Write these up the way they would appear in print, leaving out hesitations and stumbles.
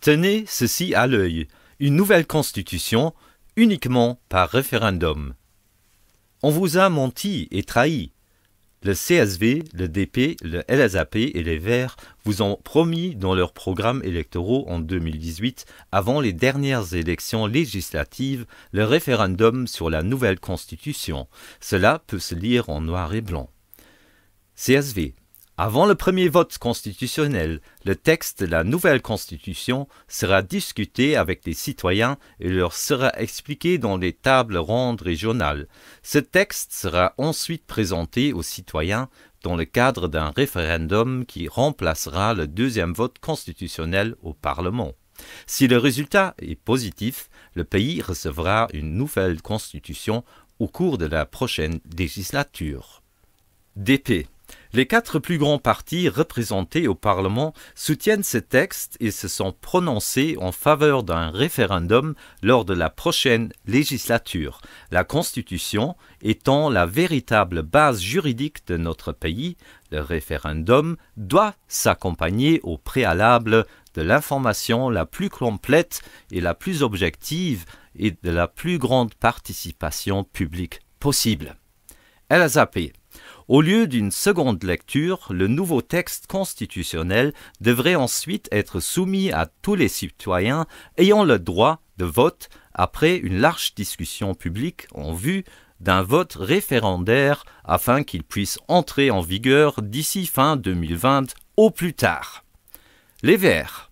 Tenez ceci à l'œil, une nouvelle constitution uniquement par référendum. On vous a menti et trahi. Le CSV, le DP, le LSAP et les Verts vous ont promis dans leurs programmes électoraux en 2018, avant les dernières élections législatives, le référendum sur la nouvelle constitution. Cela peut se lire en noir et blanc. CSV. Avant le premier vote constitutionnel, le texte de la nouvelle constitution sera discuté avec les citoyens et leur sera expliqué dans les tables rondes régionales. Ce texte sera ensuite présenté aux citoyens dans le cadre d'un référendum qui remplacera le deuxième vote constitutionnel au Parlement. Si le résultat est positif, le pays recevra une nouvelle constitution au cours de la prochaine législature. DP. Les 4 plus grands partis représentés au Parlement soutiennent ce texte et se sont prononcés en faveur d'un référendum lors de la prochaine législature. La Constitution étant la véritable base juridique de notre pays, le référendum doit s'accompagner au préalable de l'information la plus complète et la plus objective et de la plus grande participation publique possible. LSAP. Au lieu d'une seconde lecture, le nouveau texte constitutionnel devrait ensuite être soumis à tous les citoyens ayant le droit de vote après une large discussion publique en vue d'un vote référendaire afin qu'il puisse entrer en vigueur d'ici fin 2020 au plus tard. Les Verts.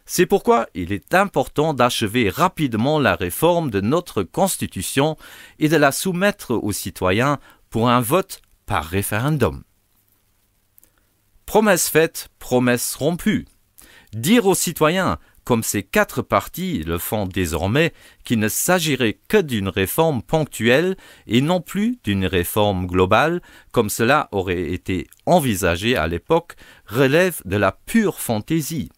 C'est pourquoi il est important d'achever rapidement la réforme de notre Constitution et de la soumettre aux citoyens pour un vote par référendum. Promesse faite, promesse rompue. Dire aux citoyens, comme ces 4 partis le font désormais, qu'il ne s'agirait que d'une réforme ponctuelle et non plus d'une réforme globale, comme cela aurait été envisagé à l'époque, relève de la pure fantaisie.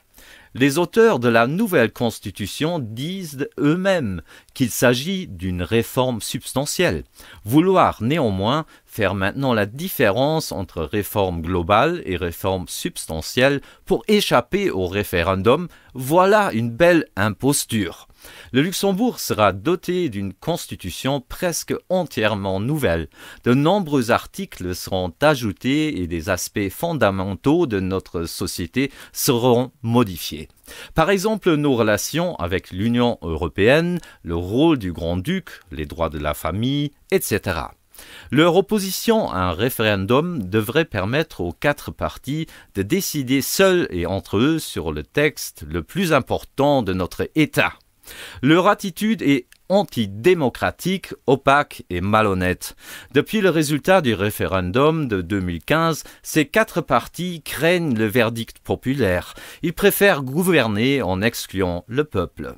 Les auteurs de la nouvelle Constitution disent eux-mêmes qu'il s'agit d'une réforme substantielle. Vouloir néanmoins faire maintenant la différence entre réforme globale et réforme substantielle pour échapper au référendum, voilà une belle imposture. Le Luxembourg sera doté d'une constitution presque entièrement nouvelle. De nombreux articles seront ajoutés et des aspects fondamentaux de notre société seront modifiés. Par exemple, nos relations avec l'Union européenne, le rôle du grand-duc, les droits de la famille, etc. Leur opposition à un référendum devrait permettre aux 4 partis de décider seuls et entre eux sur le texte le plus important de notre État. Leur attitude est antidémocratique, opaque et malhonnête. Depuis le résultat du référendum de 2015, ces 4 partis craignent le verdict populaire. Ils préfèrent gouverner en excluant le peuple.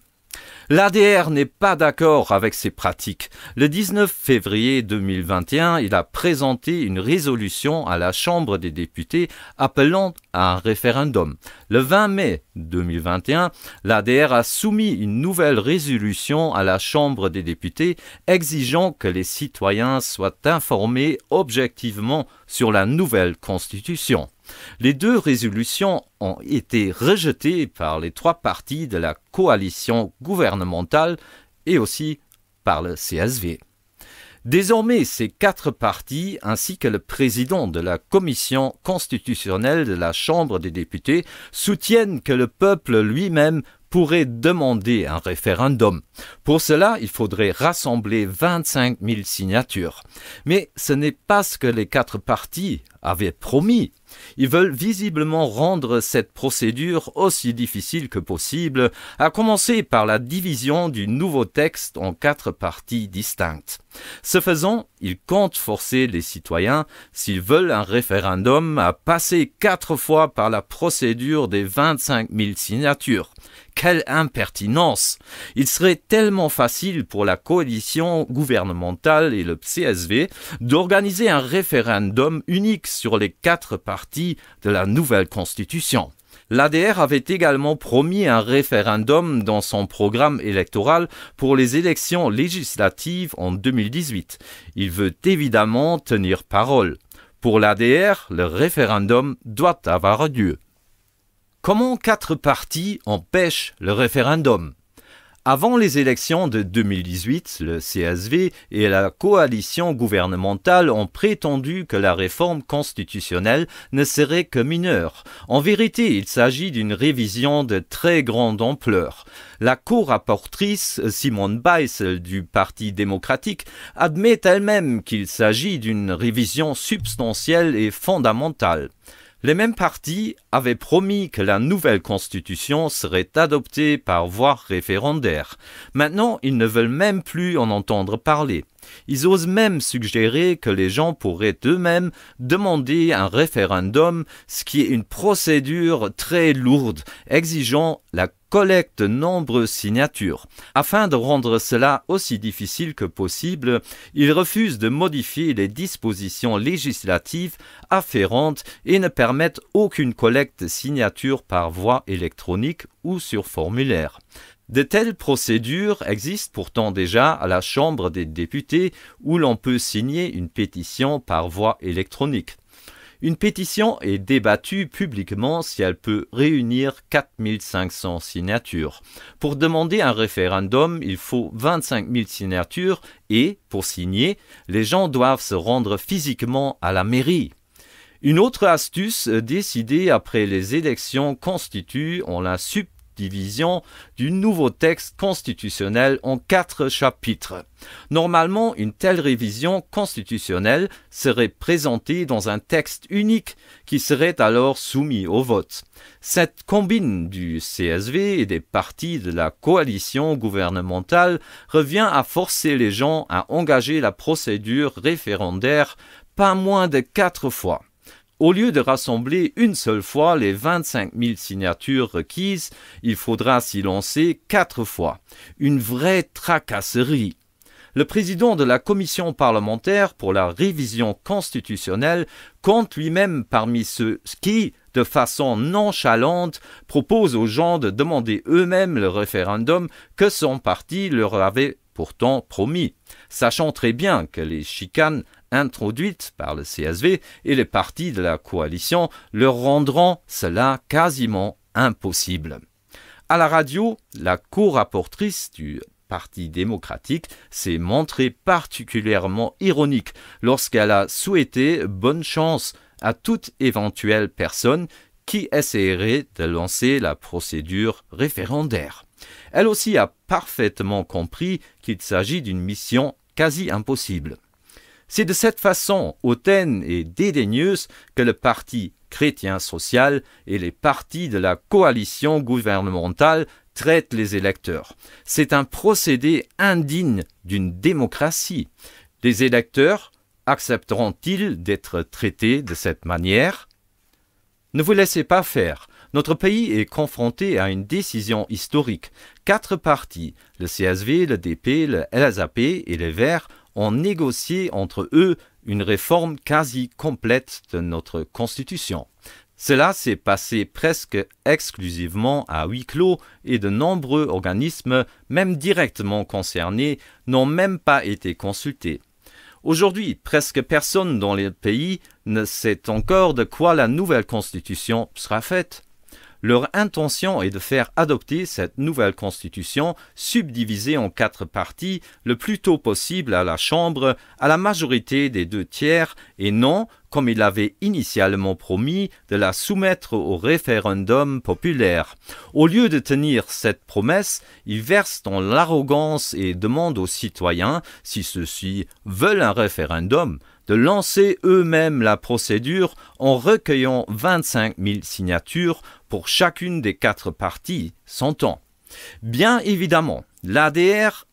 L'ADR n'est pas d'accord avec ces pratiques. Le 19 février 2021, il a présenté une résolution à la Chambre des députés appelant à un référendum. Le 20 mai 2021, l'ADR a soumis une nouvelle résolution à la Chambre des députés exigeant que les citoyens soient informés objectivement sur la nouvelle Constitution. Les 2 résolutions ont été rejetées par les 3 partis de la coalition gouvernementale et aussi par le CSV. Désormais, ces 4 partis ainsi que le président de la commission constitutionnelle de la Chambre des députés soutiennent que le peuple lui-même pourrait demander un référendum. Pour cela, il faudrait rassembler 25 000 signatures. Mais ce n'est pas ce que les 4 partis avaient promis. Ils veulent visiblement rendre cette procédure aussi difficile que possible, à commencer par la division du nouveau texte en 4 parties distinctes. Ce faisant, ils comptent forcer les citoyens, s'ils veulent un référendum, à passer 4 fois par la procédure des 25 000 signatures. Quelle impertinence! Il serait tellement facile pour la coalition gouvernementale et le CSV d'organiser un référendum unique sur les 4 parties de la nouvelle Constitution. L'ADR avait également promis un référendum dans son programme électoral pour les élections législatives en 2018. Il veut évidemment tenir parole. Pour l'ADR, le référendum doit avoir lieu. Comment 4 partis empêchent le référendum? Avant les élections de 2018, le CSV et la coalition gouvernementale ont prétendu que la réforme constitutionnelle ne serait que mineure. En vérité, il s'agit d'une révision de très grande ampleur. La co-rapportrice Simone Biles du Parti démocratique admet elle-même qu'il s'agit d'une révision substantielle et fondamentale. Les mêmes partis avaient promis que la nouvelle constitution serait adoptée par voie référendaire. Maintenant, ils ne veulent même plus en entendre parler. Ils osent même suggérer que les gens pourraient eux-mêmes demander un référendum, ce qui est une procédure très lourde, exigeant la collecte de nombreuses signatures. Afin de rendre cela aussi difficile que possible, ils refusent de modifier les dispositions législatives afférentes et ne permettent aucune collecte de signatures par voie électronique ou sur formulaire. De telles procédures existent pourtant déjà à la Chambre des députés où l'on peut signer une pétition par voie électronique. Une pétition est débattue publiquement si elle peut réunir 4500 signatures. Pour demander un référendum, il faut 25 000 signatures et, pour signer, les gens doivent se rendre physiquement à la mairie. Une autre astuce décidée après les élections constitue la subdivision du nouveau texte constitutionnel en 4 chapitres. Normalement, une telle révision constitutionnelle serait présentée dans un texte unique qui serait alors soumis au vote. Cette combine du CSV et des partis de la coalition gouvernementale revient à forcer les gens à engager la procédure référendaire pas moins de 4 fois. Au lieu de rassembler une seule fois les 25 000 signatures requises, il faudra s'y lancer 4 fois. Une vraie tracasserie. Le président de la commission parlementaire pour la révision constitutionnelle compte lui-même parmi ceux qui, de façon nonchalante, proposent aux gens de demander eux-mêmes le référendum que son parti leur avait pourtant promis, sachant très bien que les chicanes introduites par le CSV et les partis de la coalition leur rendront cela quasiment impossible. À la radio, la co-rapportrice du Parti démocratique s'est montrée particulièrement ironique lorsqu'elle a souhaité bonne chance à toute éventuelle personne qui essaierait de lancer la procédure référendaire. Elle aussi a parfaitement compris qu'il s'agit d'une mission quasi impossible. C'est de cette façon hautaine et dédaigneuse que le Parti chrétien-social et les partis de la coalition gouvernementale traitent les électeurs. C'est un procédé indigne d'une démocratie. Les électeurs accepteront-ils d'être traités de cette manière? Ne vous laissez pas faire. Notre pays est confronté à une décision historique. 4 partis, le CSV, le DP, le LSAP et les Verts, ont négocié entre eux une réforme quasi complète de notre Constitution. Cela s'est passé presque exclusivement à huis clos et de nombreux organismes, même directement concernés, n'ont même pas été consultés. Aujourd'hui, presque personne dans le pays ne sait encore de quoi la nouvelle Constitution sera faite. Leur intention est de faire adopter cette nouvelle constitution subdivisée en 4 parties le plus tôt possible à la Chambre à la majorité des 2/3 et non, comme il avait initialement promis, de la soumettre au référendum populaire. Au lieu de tenir cette promesse, ils versent dans l'arrogance et demandent aux citoyens, si ceux-ci veulent un référendum, de lancer eux-mêmes la procédure en recueillant 25 000 signatures pour chacune des 4 parties, s'entend. Bien évidemment, l'ADR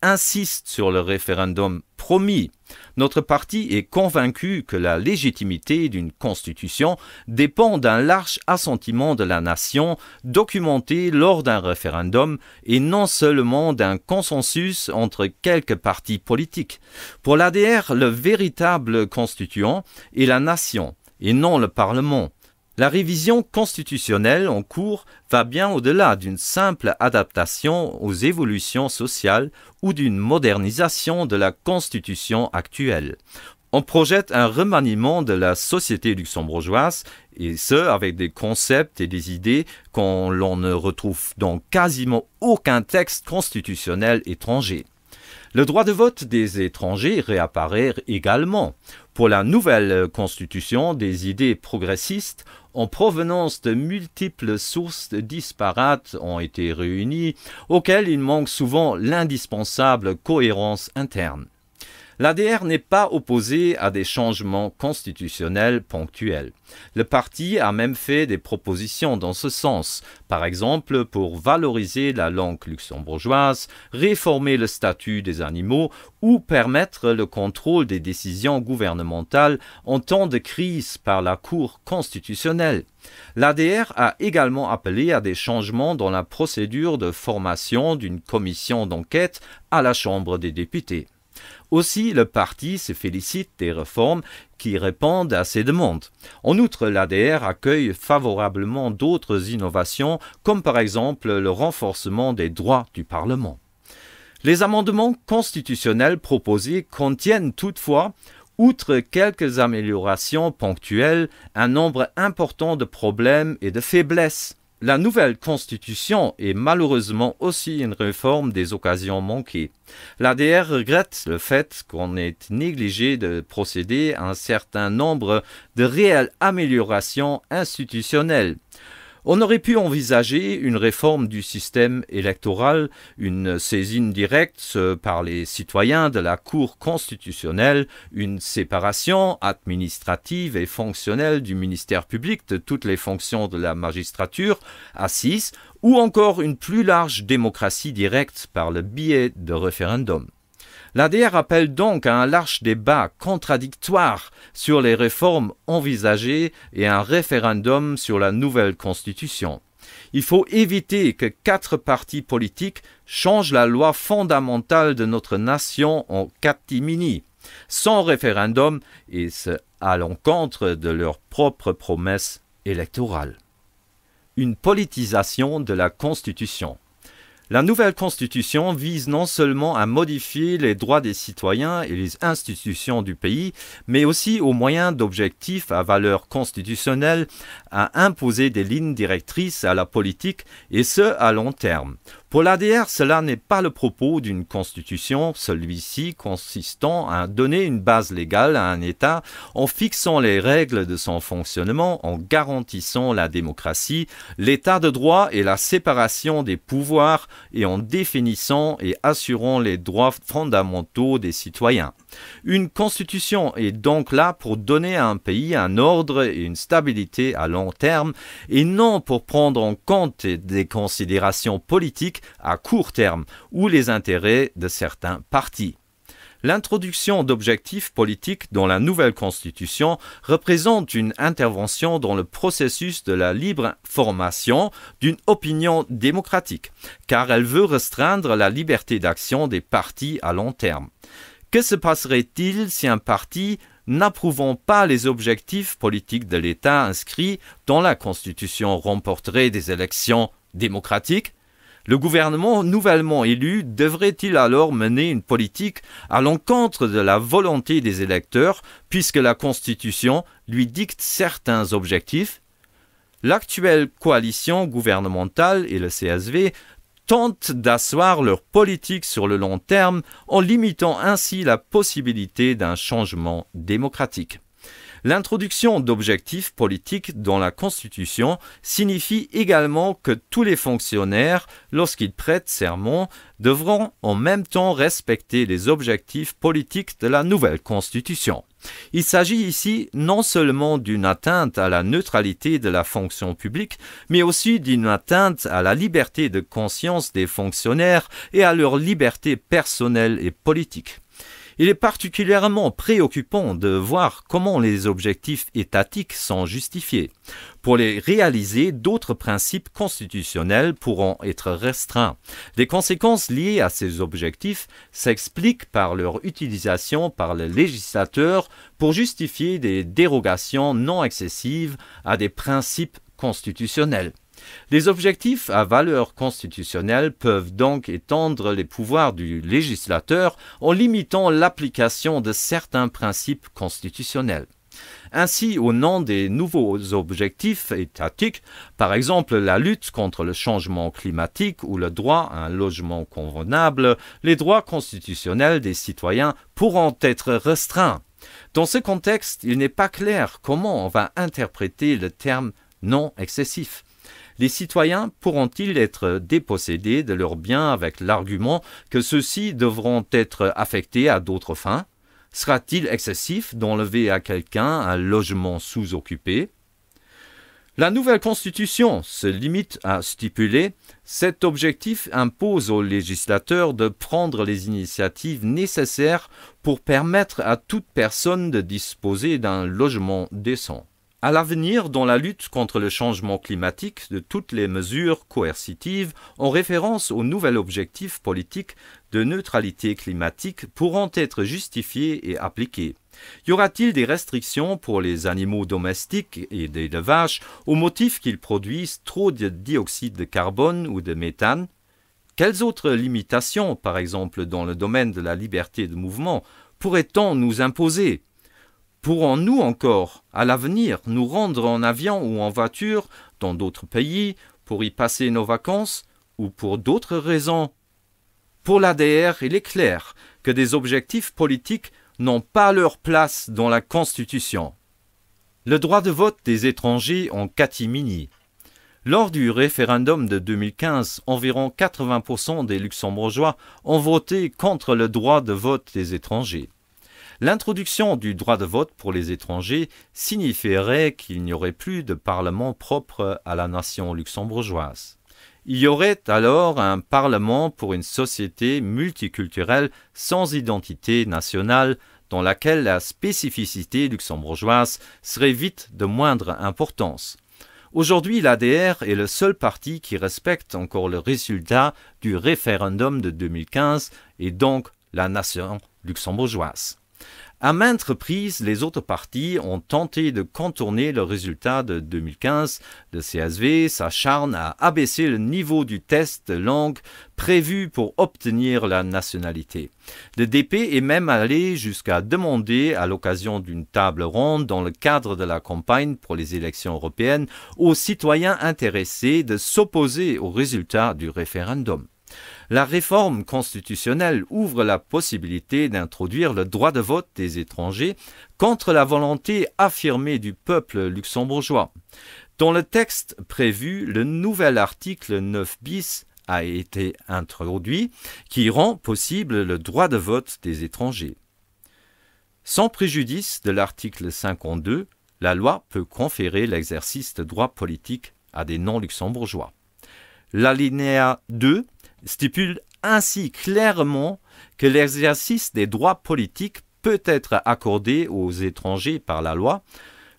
insiste sur le référendum promis. Notre parti est convaincu que la légitimité d'une constitution dépend d'un large assentiment de la nation documenté lors d'un référendum et non seulement d'un consensus entre quelques partis politiques. Pour l'ADR, le véritable constituant est la nation et non le Parlement. La révision constitutionnelle en cours va bien au-delà d'une simple adaptation aux évolutions sociales ou d'une modernisation de la Constitution actuelle. On projette un remaniement de la société luxembourgeoise, et ce, avec des concepts et des idées l'on ne retrouve dans quasiment aucun texte constitutionnel étranger. Le droit de vote des étrangers réapparaît également. Pour la nouvelle constitution, des idées progressistes en provenance de multiples sources disparates ont été réunies, auxquelles il manque souvent l'indispensable cohérence interne. L'ADR n'est pas opposé à des changements constitutionnels ponctuels. Le parti a même fait des propositions dans ce sens, par exemple pour valoriser la langue luxembourgeoise, réformer le statut des animaux ou permettre le contrôle des décisions gouvernementales en temps de crise par la Cour constitutionnelle. L'ADR a également appelé à des changements dans la procédure de formation d'une commission d'enquête à la Chambre des députés. Aussi, le parti se félicite des réformes qui répondent à ces demandes. En outre, l'ADR accueille favorablement d'autres innovations, comme par exemple le renforcement des droits du Parlement. Les amendements constitutionnels proposés contiennent toutefois, outre quelques améliorations ponctuelles, un nombre important de problèmes et de faiblesses. La nouvelle constitution est malheureusement aussi une réforme des occasions manquées. L'ADR regrette le fait qu'on ait négligé de procéder à un certain nombre de réelles améliorations institutionnelles. On aurait pu envisager une réforme du système électoral, une saisine directe par les citoyens de la Cour constitutionnelle, une séparation administrative et fonctionnelle du ministère public de toutes les fonctions de la magistrature assise, ou encore une plus large démocratie directe par le biais de référendums. L'ADR appelle donc à un large débat contradictoire sur les réformes envisagées et un référendum sur la nouvelle constitution. Il faut éviter que 4 partis politiques changent la loi fondamentale de notre nation en catimini, sans référendum et à l'encontre de leurs propres promesses électorales. Une politisation de la Constitution. La nouvelle Constitution vise non seulement à modifier les droits des citoyens et les institutions du pays, mais aussi au moyen d'objectifs à valeur constitutionnelle à imposer des lignes directrices à la politique, et ce à long terme. Pour l'ADR, cela n'est pas le propos d'une constitution, celui-ci consistant à donner une base légale à un État en fixant les règles de son fonctionnement, en garantissant la démocratie, l'état de droit et la séparation des pouvoirs et en définissant et assurant les droits fondamentaux des citoyens. Une constitution est donc là pour donner à un pays un ordre et une stabilité à long terme et non pour prendre en compte des considérations politiques à court terme ou les intérêts de certains partis. L'introduction d'objectifs politiques dans la nouvelle constitution représente une intervention dans le processus de la libre formation d'une opinion démocratique, car elle veut restreindre la liberté d'action des partis à long terme. Que se passerait-il si un parti, n'approuvant pas les objectifs politiques de l'État inscrits dans la Constitution, remporterait des élections démocratiques? Le gouvernement nouvellement élu devrait-il alors mener une politique à l'encontre de la volonté des électeurs, puisque la Constitution lui dicte certains objectifs? L'actuelle coalition gouvernementale et le CSV tentent d'asseoir leur politique sur le long terme en limitant ainsi la possibilité d'un changement démocratique. L'introduction d'objectifs politiques dans la Constitution signifie également que tous les fonctionnaires, lorsqu'ils prêtent serment, devront en même temps respecter les objectifs politiques de la nouvelle Constitution. Il s'agit ici non seulement d'une atteinte à la neutralité de la fonction publique, mais aussi d'une atteinte à la liberté de conscience des fonctionnaires et à leur liberté personnelle et politique. Il est particulièrement préoccupant de voir comment les objectifs étatiques sont justifiés. Pour les réaliser, d'autres principes constitutionnels pourront être restreints. Les conséquences liées à ces objectifs s'expliquent par leur utilisation par le législateur pour justifier des dérogations non excessives à des principes constitutionnels. Les objectifs à valeur constitutionnelle peuvent donc étendre les pouvoirs du législateur en limitant l'application de certains principes constitutionnels. Ainsi, au nom des nouveaux objectifs étatiques, par exemple la lutte contre le changement climatique ou le droit à un logement convenable, les droits constitutionnels des citoyens pourront être restreints. Dans ce contexte, il n'est pas clair comment on va interpréter le terme « non excessif ». Les citoyens pourront-ils être dépossédés de leurs biens avec l'argument que ceux-ci devront être affectés à d'autres fins? Sera-t-il excessif d'enlever à quelqu'un un logement sous-occupé? La nouvelle Constitution se limite à stipuler « Cet objectif impose aux législateurs de prendre les initiatives nécessaires pour permettre à toute personne de disposer d'un logement décent ». À l'avenir, dans la lutte contre le changement climatique, de toutes les mesures coercitives en référence au nouvel objectif politique de neutralité climatique pourront être justifiées et appliquées. Y aura-t-il des restrictions pour les animaux domestiques et d'élevage au motif qu'ils produisent trop de dioxyde de carbone ou de méthane? Quelles autres limitations, par exemple dans le domaine de la liberté de mouvement, pourrait-on nous imposer? Pourrons-nous encore, à l'avenir, nous rendre en avion ou en voiture dans d'autres pays pour y passer nos vacances ou pour d'autres raisons? Pour l'ADR, il est clair que des objectifs politiques n'ont pas leur place dans la Constitution. Le droit de vote des étrangers en catimini. Lors du référendum de 2015, environ 80% des Luxembourgeois ont voté contre le droit de vote des étrangers. L'introduction du droit de vote pour les étrangers signifierait qu'il n'y aurait plus de parlement propre à la nation luxembourgeoise. Il y aurait alors un parlement pour une société multiculturelle sans identité nationale dans laquelle la spécificité luxembourgeoise serait vite de moindre importance. Aujourd'hui, l'ADR est le seul parti qui respecte encore le résultat du référendum de 2015 et donc la nation luxembourgeoise. À maintes reprises, les autres partis ont tenté de contourner le résultat de 2015. Le CSV s'acharne à abaisser le niveau du test de langue prévu pour obtenir la nationalité. Le DP est même allé jusqu'à demander, à l'occasion d'une table ronde dans le cadre de la campagne pour les élections européennes, aux citoyens intéressés de s'opposer au résultat du référendum. La réforme constitutionnelle ouvre la possibilité d'introduire le droit de vote des étrangers contre la volonté affirmée du peuple luxembourgeois. Dans le texte prévu, le nouvel article 9 bis a été introduit qui rend possible le droit de vote des étrangers. Sans préjudice de l'article 52, la loi peut conférer l'exercice de droits politiques à des non-luxembourgeois. L'alinéa 2 stipule ainsi clairement que l'exercice des droits politiques peut être accordé aux étrangers par la loi.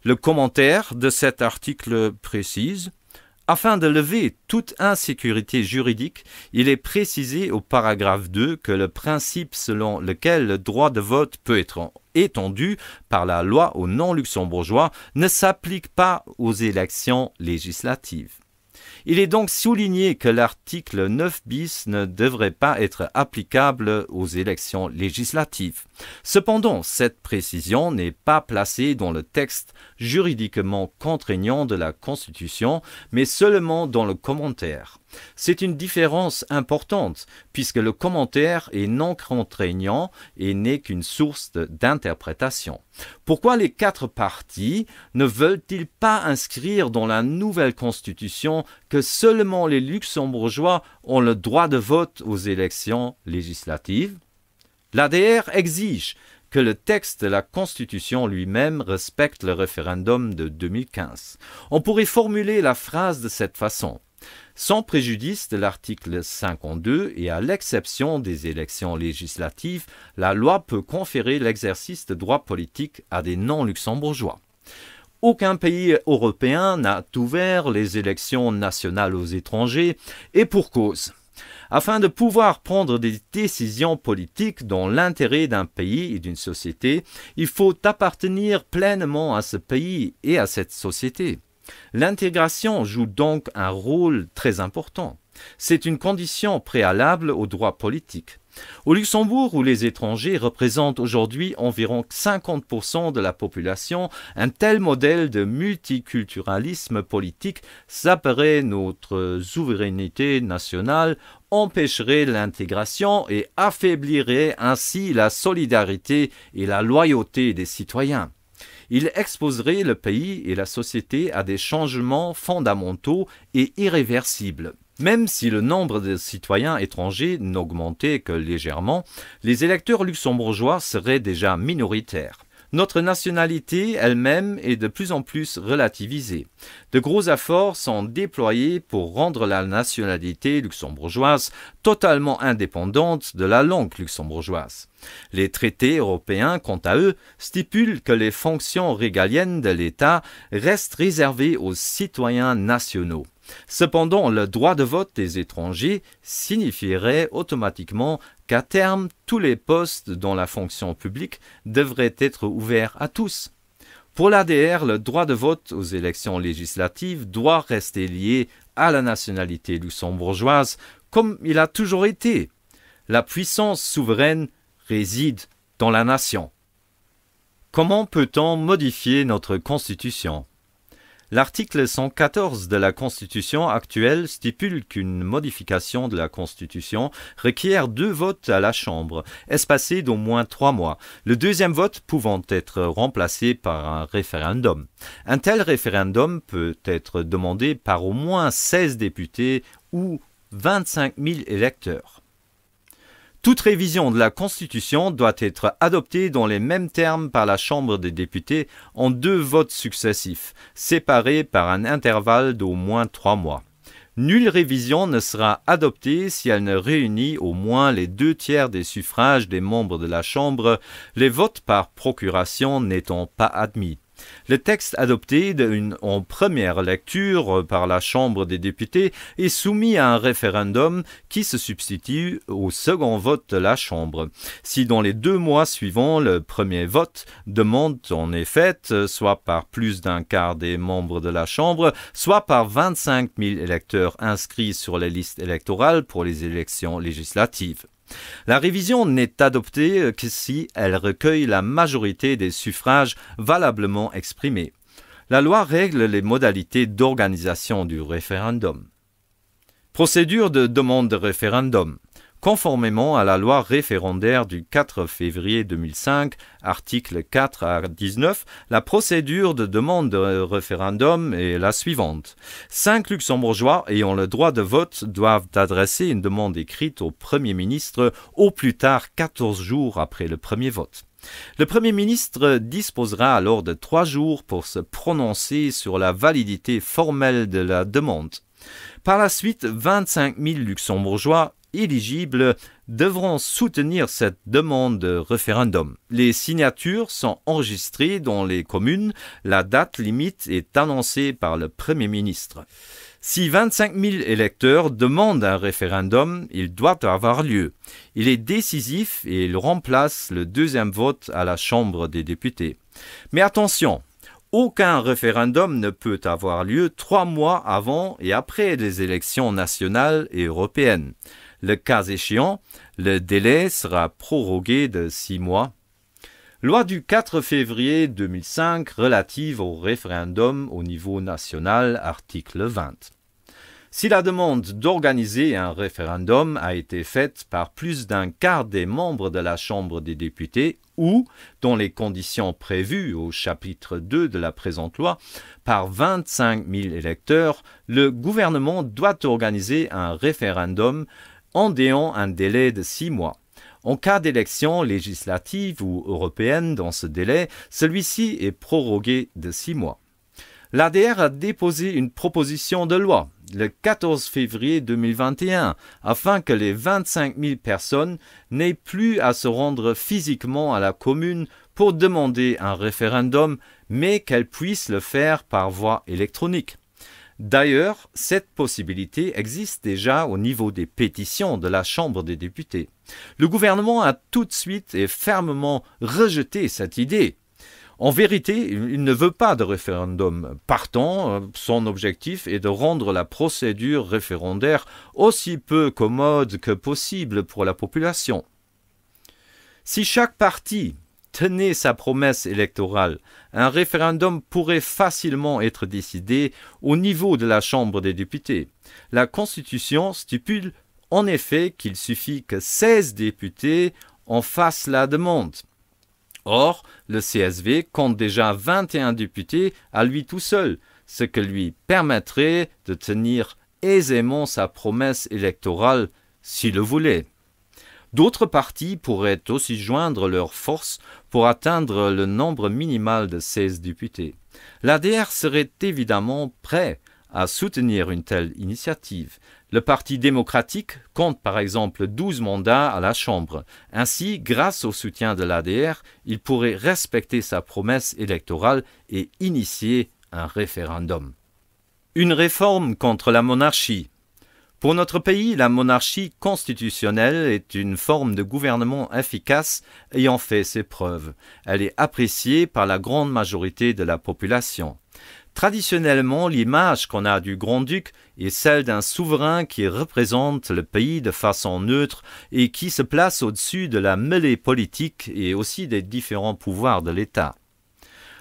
Le commentaire de cet article précise « Afin de lever toute insécurité juridique, il est précisé au paragraphe 2 que le principe selon lequel le droit de vote peut être étendu par la loi aux non-luxembourgeois ne s'applique pas aux élections législatives. » Il est donc souligné que l'article 9 bis ne devrait pas être applicable aux élections législatives. Cependant, cette précision n'est pas placée dans le texte juridiquement contraignant de la Constitution, mais seulement dans le commentaire. C'est une différence importante, puisque le commentaire est non contraignant et n'est qu'une source d'interprétation. Pourquoi les quatre partis ne veulent-ils pas inscrire dans la nouvelle Constitution que seulement les Luxembourgeois ont le droit de vote aux élections législatives? L'ADR exige que le texte de la Constitution lui-même respecte le référendum de 2015. On pourrait formuler la phrase de cette façon. Sans préjudice de l'article 52 et à l'exception des élections législatives, la loi peut conférer l'exercice de droits politiques à des non-luxembourgeois. Aucun pays européen n'a ouvert les élections nationales aux étrangers, et pour cause. Afin de pouvoir prendre des décisions politiques dans l'intérêt d'un pays et d'une société, il faut appartenir pleinement à ce pays et à cette société. L'intégration joue donc un rôle très important. C'est une condition préalable au droit politique. Au Luxembourg, où les étrangers représentent aujourd'hui environ 50% de la population, un tel modèle de multiculturalisme politique saperait notre souveraineté nationale, empêcherait l'intégration et affaiblirait ainsi la solidarité et la loyauté des citoyens. Il exposerait le pays et la société à des changements fondamentaux et irréversibles. Même si le nombre de citoyens étrangers n'augmentait que légèrement, les électeurs luxembourgeois seraient déjà minoritaires. Notre nationalité elle-même est de plus en plus relativisée. De gros efforts sont déployés pour rendre la nationalité luxembourgeoise totalement indépendante de la langue luxembourgeoise. Les traités européens, quant à eux, stipulent que les fonctions régaliennes de l'État restent réservées aux citoyens nationaux. Cependant, le droit de vote des étrangers signifierait automatiquement qu'à terme, tous les postes dans la fonction publique devraient être ouverts à tous. Pour l'ADR, le droit de vote aux élections législatives doit rester lié à la nationalité luxembourgeoise comme il a toujours été. La puissance souveraine réside dans la nation. Comment peut-on modifier notre Constitution ? L'article 114 de la Constitution actuelle stipule qu'une modification de la Constitution requiert 2 votes à la Chambre, espacés d'au moins 3 mois, le deuxième vote pouvant être remplacé par un référendum. Un tel référendum peut être demandé par au moins 16 députés ou 25 000 électeurs. Toute révision de la Constitution doit être adoptée dans les mêmes termes par la Chambre des députés en 2 votes successifs, séparés par un intervalle d'au moins 3 mois. Nulle révision ne sera adoptée si elle ne réunit au moins les 2/3 des suffrages des membres de la Chambre, les votes par procuration n'étant pas admis. Le texte adopté en première lecture par la Chambre des députés est soumis à un référendum qui se substitue au second vote de la Chambre. Si dans les 2 mois suivants, le premier vote demande en effet soit par plus d'un quart des membres de la Chambre, soit par 25 000 électeurs inscrits sur les listes électorales pour les élections législatives. La révision n'est adoptée que si elle recueille la majorité des suffrages valablement exprimés. La loi règle les modalités d'organisation du référendum. Procédure de demande de référendum. Conformément à la loi référendaire du 4 février 2005, articles 4 à 19, la procédure de demande de référendum est la suivante. 5 luxembourgeois ayant le droit de vote doivent adresser une demande écrite au Premier ministre au plus tard 14 jours après le premier vote. Le Premier ministre disposera alors de 3 jours pour se prononcer sur la validité formelle de la demande. Par la suite, 25 000 luxembourgeois éligibles devront soutenir cette demande de référendum. Les signatures sont enregistrées dans les communes. La date limite est annoncée par le Premier ministre. Si 25 000 électeurs demandent un référendum, il doit avoir lieu. Il est décisif et il remplace le deuxième vote à la Chambre des députés. Mais attention! Aucun référendum ne peut avoir lieu 3 mois avant et après les élections nationales et européennes. Le cas échéant, le délai sera prorogué de 6 mois. Loi du 4 février 2005 relative au référendum au niveau national, article 20. Si la demande d'organiser un référendum a été faite par plus d'un quart des membres de la Chambre des députés ou, dans les conditions prévues au chapitre 2 de la présente loi, par 25 000 électeurs, le gouvernement doit organiser un référendum en déant un délai de 6 mois. En cas d'élection législative ou européenne dans ce délai, celui-ci est prorogué de 6 mois. L'ADR a déposé une proposition de loi le 14 février 2021 afin que les 25 000 personnes n'aient plus à se rendre physiquement à la commune pour demander un référendum, mais qu'elles puissent le faire par voie électronique. D'ailleurs, cette possibilité existe déjà au niveau des pétitions de la Chambre des députés. Le gouvernement a tout de suite et fermement rejeté cette idée. En vérité, il ne veut pas de référendum. Partant, son objectif est de rendre la procédure référendaire aussi peu commode que possible pour la population. Si chaque parti tenait sa promesse électorale, un référendum pourrait facilement être décidé au niveau de la Chambre des députés. La Constitution stipule en effet qu'il suffit que 16 députés en fassent la demande. Or, le CSV compte déjà 21 députés à lui tout seul, ce qui lui permettrait de tenir aisément sa promesse électorale s'il le voulait. D'autres partis pourraient aussi joindre leurs forces pour atteindre le nombre minimal de 16 députés. L'ADR serait évidemment prêt à soutenir une telle initiative. Le Parti démocratique compte par exemple 12 mandats à la Chambre. Ainsi, grâce au soutien de l'ADR, il pourrait respecter sa promesse électorale et initier un référendum. Une réforme contre la monarchie. Pour notre pays, la monarchie constitutionnelle est une forme de gouvernement efficace ayant fait ses preuves. Elle est appréciée par la grande majorité de la population. Traditionnellement, l'image qu'on a du grand-duc est celle d'un souverain qui représente le pays de façon neutre et qui se place au-dessus de la mêlée politique et aussi des différents pouvoirs de l'État.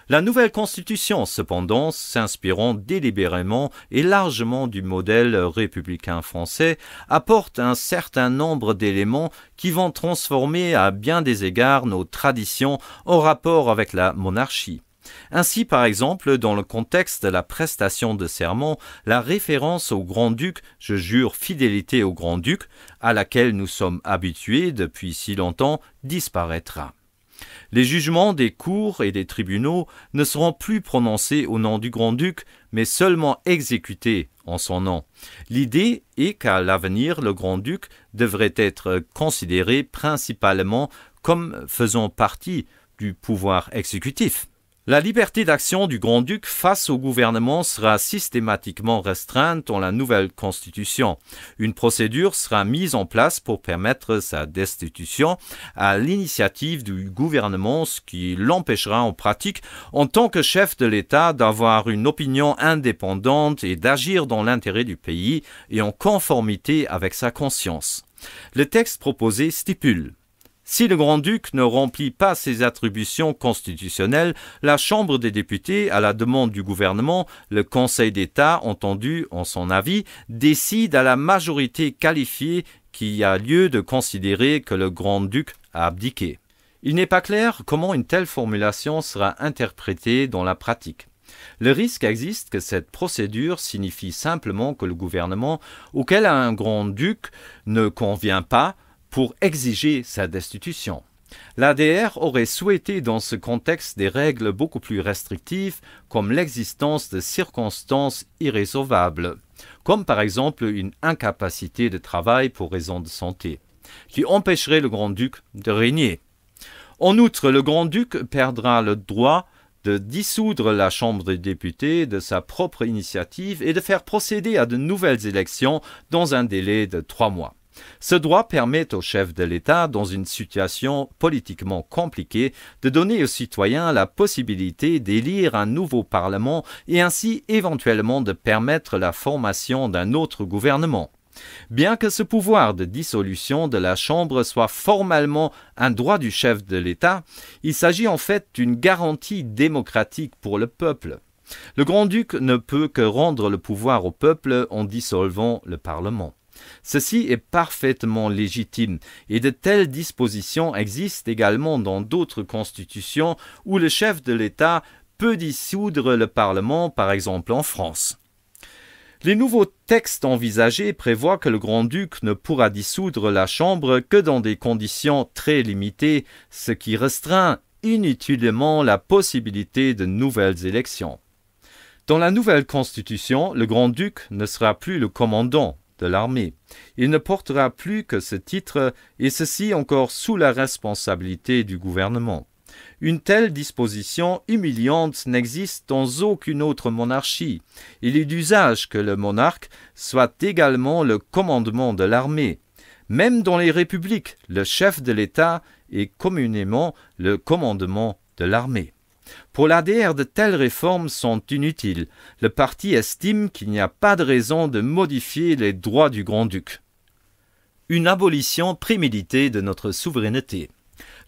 La nouvelle constitution, cependant, s'inspirant délibérément et largement du modèle républicain français, apporte un certain nombre d'éléments qui vont transformer à bien des égards nos traditions en rapport avec la monarchie. Ainsi, par exemple, dans le contexte de la prestation de serment, la référence au grand-duc « Je jure fidélité au grand-duc » à laquelle nous sommes habitués depuis si longtemps disparaîtra. Les jugements des cours et des tribunaux ne seront plus prononcés au nom du grand-duc, mais seulement exécutés en son nom. L'idée est qu'à l'avenir, le grand-duc devrait être considéré principalement comme faisant partie du pouvoir exécutif. La liberté d'action du grand-duc face au gouvernement sera systématiquement restreinte dans la nouvelle constitution. Une procédure sera mise en place pour permettre sa destitution à l'initiative du gouvernement, ce qui l'empêchera en pratique, en tant que chef de l'État, d'avoir une opinion indépendante et d'agir dans l'intérêt du pays et en conformité avec sa conscience. Le texte proposé stipule: si le grand-duc ne remplit pas ses attributions constitutionnelles, la Chambre des députés, à la demande du gouvernement, le Conseil d'État, entendu en son avis, décide à la majorité qualifiée qu'il y a lieu de considérer que le grand-duc a abdiqué. Il n'est pas clair comment une telle formulation sera interprétée dans la pratique. Le risque existe que cette procédure signifie simplement que le gouvernement, auquel un grand-duc ne convient pas, pour exiger sa destitution. L'ADR aurait souhaité dans ce contexte des règles beaucoup plus restrictives, comme l'existence de circonstances irrésolvables, comme par exemple une incapacité de travail pour raison de santé, qui empêcherait le grand-duc de régner. En outre, le grand-duc perdra le droit de dissoudre la Chambre des députés de sa propre initiative et de faire procéder à de nouvelles élections dans un délai de 3 mois. Ce droit permet au chef de l'État, dans une situation politiquement compliquée, de donner aux citoyens la possibilité d'élire un nouveau Parlement et ainsi éventuellement de permettre la formation d'un autre gouvernement. Bien que ce pouvoir de dissolution de la Chambre soit formellement un droit du chef de l'État, il s'agit en fait d'une garantie démocratique pour le peuple. Le grand-duc ne peut que rendre le pouvoir au peuple en dissolvant le Parlement. Ceci est parfaitement légitime et de telles dispositions existent également dans d'autres constitutions où le chef de l'État peut dissoudre le Parlement, par exemple en France. Les nouveaux textes envisagés prévoient que le grand-duc ne pourra dissoudre la Chambre que dans des conditions très limitées, ce qui restreint inutilement la possibilité de nouvelles élections. Dans la nouvelle constitution, le grand-duc ne sera plus le commandant de l'armée. Il ne portera plus que ce titre, et ceci encore sous la responsabilité du gouvernement. Une telle disposition humiliante n'existe dans aucune autre monarchie. Il est d'usage que le monarque soit également le commandement de l'armée. Même dans les républiques, le chef de l'État est communément le commandement de l'armée. Pour l'ADR, de telles réformes sont inutiles. Le parti estime qu'il n'y a pas de raison de modifier les droits du grand-duc. Une abolition préméditée de notre souveraineté.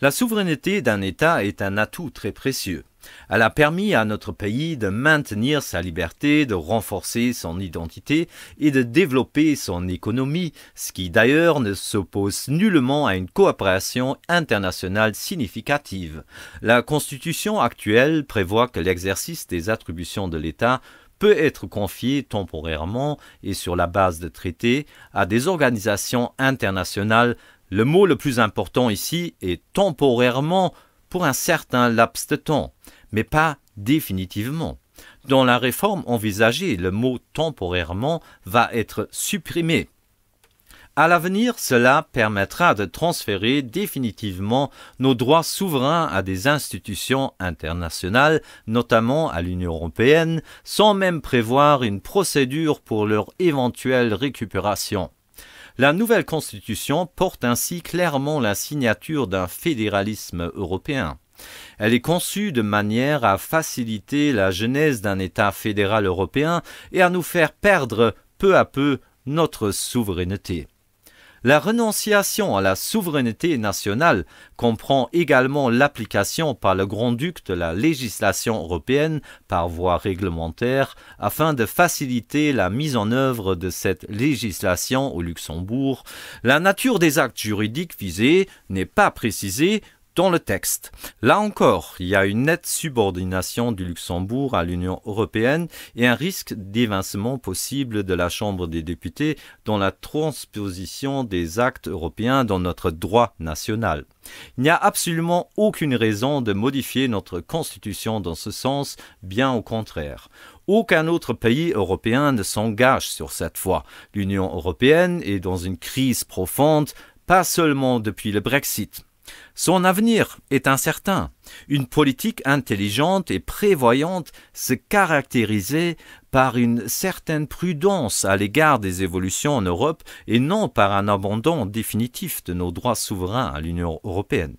La souveraineté d'un État est un atout très précieux. Elle a permis à notre pays de maintenir sa liberté, de renforcer son identité et de développer son économie, ce qui d'ailleurs ne s'oppose nullement à une coopération internationale significative. La Constitution actuelle prévoit que l'exercice des attributions de l'État peut être confié temporairement et sur la base de traités à des organisations internationales. Le mot le plus important ici est temporairement pour un certain laps de temps, mais pas définitivement. Dans la réforme envisagée, le mot temporairement va être supprimé. À l'avenir, cela permettra de transférer définitivement nos droits souverains à des institutions internationales, notamment à l'Union européenne, sans même prévoir une procédure pour leur éventuelle récupération. La nouvelle Constitution porte ainsi clairement la signature d'un fédéralisme européen. Elle est conçue de manière à faciliter la genèse d'un État fédéral européen et à nous faire perdre peu à peu notre souveraineté. La renonciation à la souveraineté nationale comprend également l'application par le grand-duc de la législation européenne par voie réglementaire afin de faciliter la mise en œuvre de cette législation au Luxembourg. La nature des actes juridiques visés n'est pas précisée dans le texte. Là encore, il y a une nette subordination du Luxembourg à l'Union européenne et un risque d'évincement possible de la Chambre des députés dans la transposition des actes européens dans notre droit national. Il n'y a absolument aucune raison de modifier notre Constitution dans ce sens, bien au contraire. Aucun autre pays européen ne s'engage sur cette voie. L'Union européenne est dans une crise profonde, pas seulement depuis le Brexit. Son avenir est incertain. Une politique intelligente et prévoyante se caractérisait par une certaine prudence à l'égard des évolutions en Europe et non par un abandon définitif de nos droits souverains à l'Union européenne.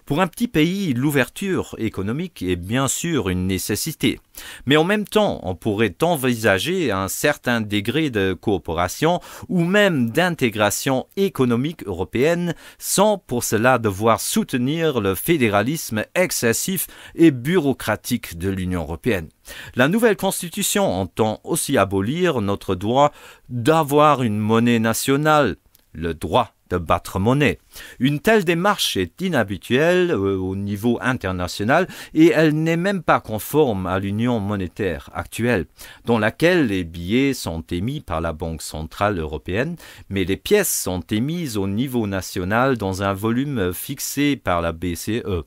Pour un petit pays, l'ouverture économique est bien sûr une nécessité. Mais en même temps, on pourrait envisager un certain degré de coopération ou même d'intégration économique européenne sans pour cela devoir soutenir le fédéralisme excessif et bureaucratique de l'Union européenne. La nouvelle Constitution entend aussi abolir notre droit d'avoir une monnaie nationale, le droit de battre monnaie. Une telle démarche est inhabituelle au niveau international et elle n'est même pas conforme à l'union monétaire actuelle, dans laquelle les billets sont émis par la Banque centrale européenne, mais les pièces sont émises au niveau national dans un volume fixé par la BCE.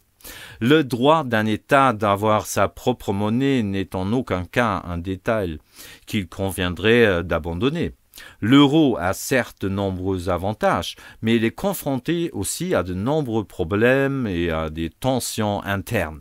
Le droit d'un État d'avoir sa propre monnaie n'est en aucun cas un détail qu'il conviendrait d'abandonner. L'euro a certes de nombreux avantages, mais il est confronté aussi à de nombreux problèmes et à des tensions internes.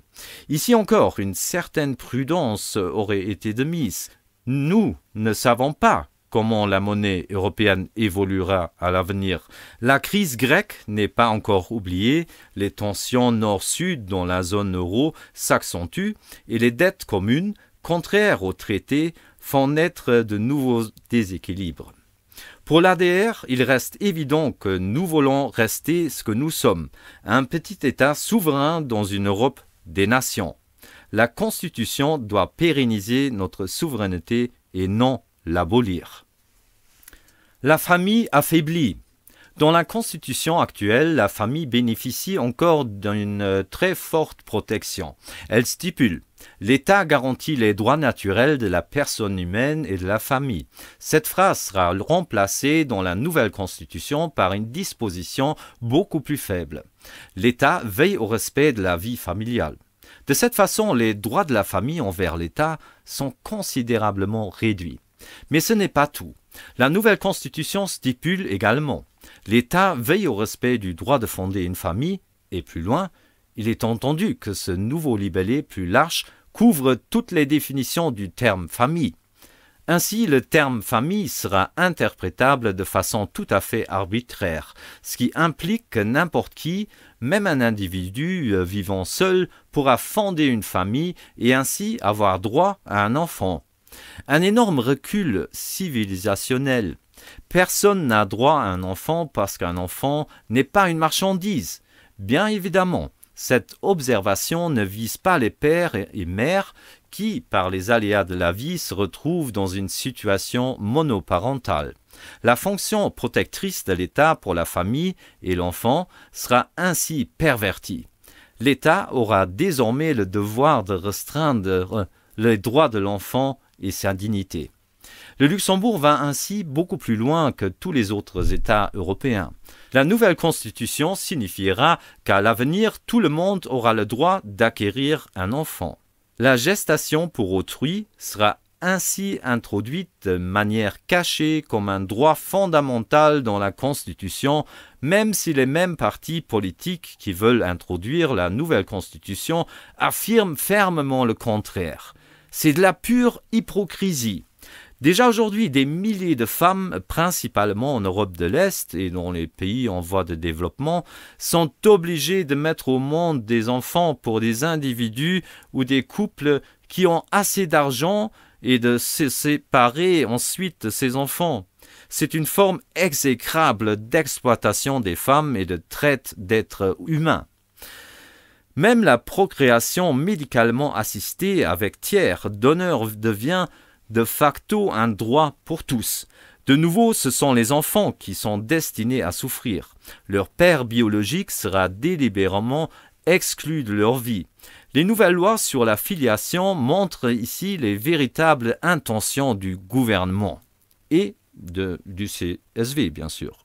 Ici encore, une certaine prudence aurait été de mise. Nous ne savons pas comment la monnaie européenne évoluera à l'avenir. La crise grecque n'est pas encore oubliée, les tensions nord-sud dans la zone euro s'accentuent et les dettes communes, contraires au traité, font naître de nouveaux déséquilibres. Pour l'ADR, il reste évident que nous voulons rester ce que nous sommes, un petit État souverain dans une Europe des nations. La Constitution doit pérenniser notre souveraineté et non l'abolir. La famille affaiblie. Dans la Constitution actuelle, la famille bénéficie encore d'une très forte protection. Elle stipule « L'État garantit les droits naturels de la personne humaine et de la famille ». Cette phrase sera remplacée dans la nouvelle Constitution par une disposition beaucoup plus faible. L'État veille au respect de la vie familiale. De cette façon, les droits de la famille envers l'État sont considérablement réduits. Mais ce n'est pas tout. La nouvelle Constitution stipule également l'État veille au respect du droit de fonder une famille, et plus loin, il est entendu que ce nouveau libellé plus large couvre toutes les définitions du terme famille. Ainsi, le terme famille sera interprétable de façon tout à fait arbitraire, ce qui implique que n'importe qui, même un individu vivant seul, pourra fonder une famille et ainsi avoir droit à un enfant. Un énorme recul civilisationnel. Personne n'a droit à un enfant parce qu'un enfant n'est pas une marchandise. Bien évidemment, cette observation ne vise pas les pères et mères qui, par les aléas de la vie, se retrouvent dans une situation monoparentale. La fonction protectrice de l'État pour la famille et l'enfant sera ainsi pervertie. L'État aura désormais le devoir de restreindre les droits de l'enfant et sa dignité. Le Luxembourg va ainsi beaucoup plus loin que tous les autres États européens. La nouvelle constitution signifiera qu'à l'avenir, tout le monde aura le droit d'acquérir un enfant. La gestation pour autrui sera ainsi introduite de manière cachée comme un droit fondamental dans la Constitution, même si les mêmes partis politiques qui veulent introduire la nouvelle Constitution affirment fermement le contraire. C'est de la pure hypocrisie. Déjà aujourd'hui, des milliers de femmes, principalement en Europe de l'Est et dans les pays en voie de développement, sont obligées de mettre au monde des enfants pour des individus ou des couples qui ont assez d'argent et de se séparer ensuite de ces enfants. C'est une forme exécrable d'exploitation des femmes et de traite d'êtres humains. Même la procréation médicalement assistée avec tiers donneur devient de facto un droit pour tous. De nouveau, ce sont les enfants qui sont destinés à souffrir. Leur père biologique sera délibérément exclu de leur vie. Les nouvelles lois sur la filiation montrent ici les véritables intentions du gouvernement et du CSV, bien sûr.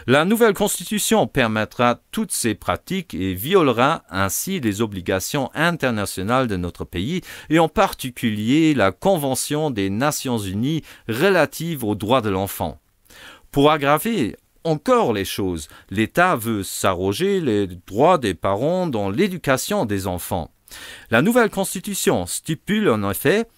La nouvelle constitution permettra toutes ces pratiques et violera ainsi les obligations internationales de notre pays et en particulier la Convention des Nations Unies relative aux droits de l'enfant. Pour aggraver encore les choses, l'État veut s'arroger les droits des parents dans l'éducation des enfants. La nouvelle constitution stipule en effet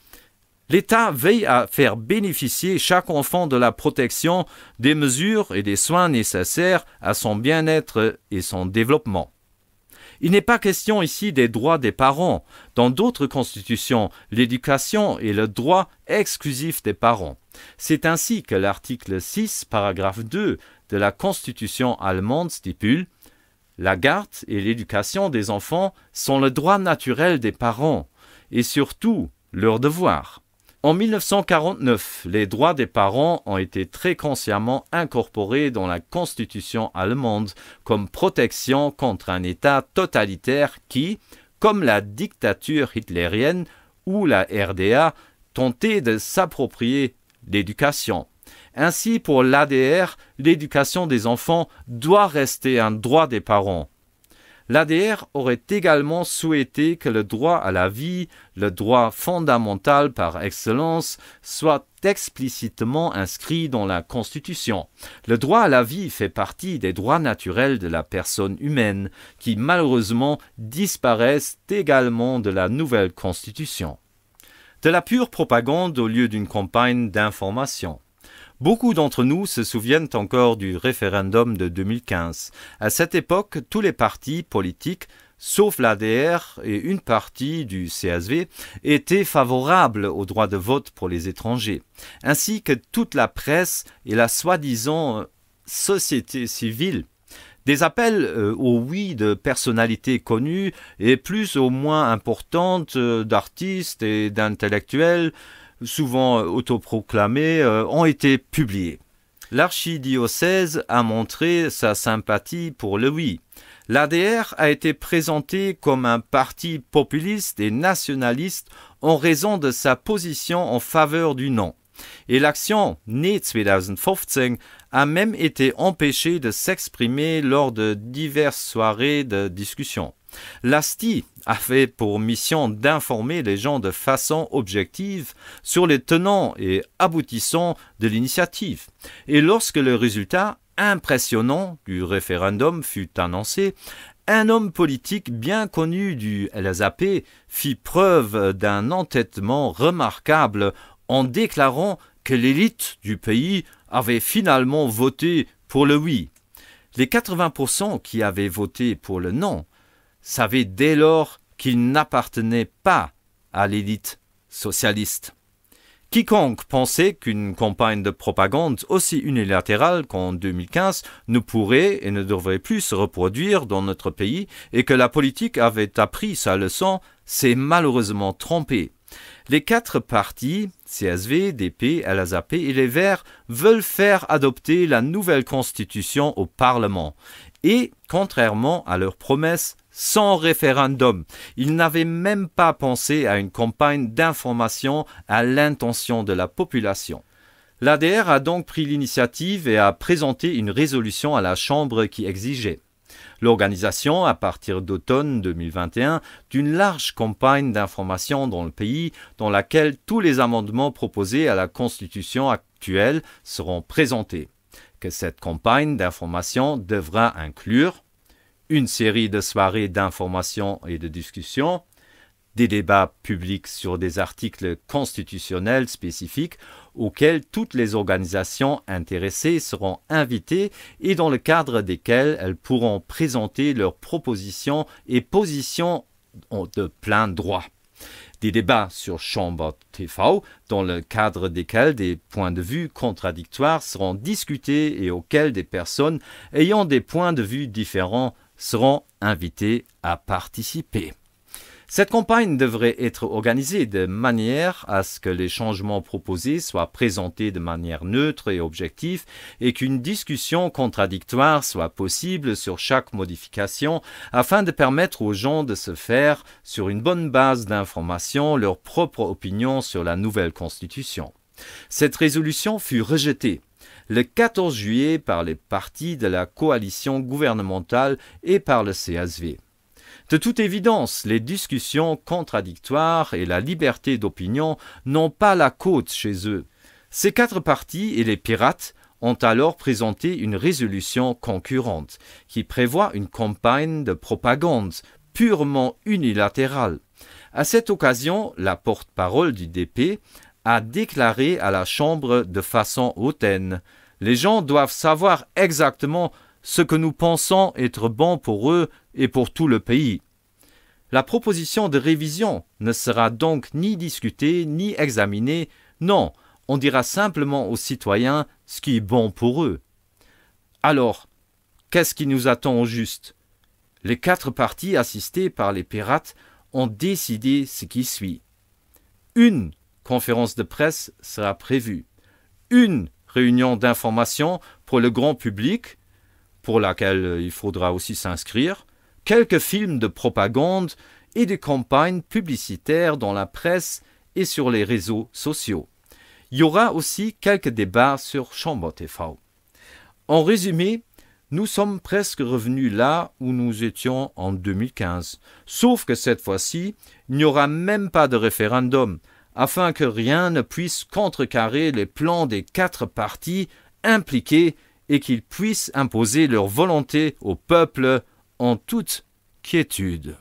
l'État veille à faire bénéficier chaque enfant de la protection, des mesures et des soins nécessaires à son bien-être et son développement. Il n'est pas question ici des droits des parents. Dans d'autres constitutions, l'éducation est le droit exclusif des parents. C'est ainsi que l'article 6, paragraphe 2 de la Constitution allemande stipule « La garde et l'éducation des enfants sont le droit naturel des parents et surtout leur devoir ». En 1949, les droits des parents ont été très consciemment incorporés dans la Constitution allemande comme protection contre un État totalitaire qui, comme la dictature hitlérienne ou la RDA, tentait de s'approprier l'éducation. Ainsi, pour l'ADR, l'éducation des enfants doit rester un droit des parents. L'ADR aurait également souhaité que le droit à la vie, le droit fondamental par excellence, soit explicitement inscrit dans la Constitution. Le droit à la vie fait partie des droits naturels de la personne humaine, qui malheureusement disparaissent également de la nouvelle Constitution. De la pure propagande au lieu d'une campagne d'information. Beaucoup d'entre nous se souviennent encore du référendum de 2015. À cette époque, tous les partis politiques, sauf l'ADR et une partie du CSV, étaient favorables au droit de vote pour les étrangers, ainsi que toute la presse et la soi-disant société civile. Des appels au oui de personnalités connues et plus ou moins importantes d'artistes et d'intellectuels, souvent autoproclamés, ont été publiés. L'archidiocèse a montré sa sympathie pour le oui. L'ADR a été présenté comme un parti populiste et nationaliste en raison de sa position en faveur du non. Et l'action, née 2015, a même été empêchée de s'exprimer lors de diverses soirées de discussion. L'ASTI a fait pour mission d'informer les gens de façon objective sur les tenants et aboutissants de l'initiative. Et lorsque le résultat impressionnant du référendum fut annoncé, un homme politique bien connu du LSAP fit preuve d'un entêtement remarquable en déclarant que l'élite du pays avait finalement voté pour le oui. Les 80% qui avaient voté pour le non savaient dès lors qu'ils n'appartenaient pas à l'élite socialiste. Quiconque pensait qu'une campagne de propagande aussi unilatérale qu'en 2015 ne pourrait et ne devrait plus se reproduire dans notre pays et que la politique avait appris sa leçon s'est malheureusement trompé. Les 4 partis, CSV, DP, LAZAP et les Verts, veulent faire adopter la nouvelle constitution au Parlement. Et, contrairement à leurs promesses, sans référendum. Ils n'avaient même pas pensé à une campagne d'information à l'intention de la population. L'ADR a donc pris l'initiative et a présenté une résolution à la Chambre qui exigeait l'organisation, à partir d'automne 2021, d'une large campagne d'information dans le pays dans laquelle tous les amendements proposés à la Constitution actuelle seront présentés. Que cette campagne d'information devra inclure une série de soirées d'information et de discussion, des débats publics sur des articles constitutionnels spécifiques auxquels toutes les organisations intéressées seront invitées et dans le cadre desquels elles pourront présenter leurs propositions et positions de plein droit. Des débats sur Chambre TV, dans le cadre desquels des points de vue contradictoires seront discutés et auxquels des personnes ayant des points de vue différents seront invitées à participer. Cette campagne devrait être organisée de manière à ce que les changements proposés soient présentés de manière neutre et objective et qu'une discussion contradictoire soit possible sur chaque modification afin de permettre aux gens de se faire, sur une bonne base d'information, leur propre opinion sur la nouvelle Constitution. Cette résolution fut rejetée le 14 juillet par les partis de la coalition gouvernementale et par le CSV. De toute évidence, les discussions contradictoires et la liberté d'opinion n'ont pas la cote chez eux. Ces 4 partis et les pirates ont alors présenté une résolution concurrente qui prévoit une campagne de propagande purement unilatérale. À cette occasion, la porte-parole du DP a déclaré à la Chambre de façon hautaine « Les gens doivent savoir exactement ce que nous pensons être bon pour eux et pour tout le pays. » La proposition de révision ne sera donc ni discutée ni examinée, non, on dira simplement aux citoyens ce qui est bon pour eux. Alors, qu'est-ce qui nous attend au juste? Les 4 partis assistés par les pirates ont décidé ce qui suit. Une conférence de presse sera prévue. Une réunion d'information pour le grand public, pour laquelle il faudra aussi s'inscrire, quelques films de propagande et de campagnes publicitaires dans la presse et sur les réseaux sociaux. Il y aura aussi quelques débats sur Chambre TV. En résumé, nous sommes presque revenus là où nous étions en 2015, sauf que cette fois-ci, il n'y aura même pas de référendum, afin que rien ne puisse contrecarrer les plans des 4 partis impliqués et qu'ils puissent imposer leur volonté au peuple en toute quiétude.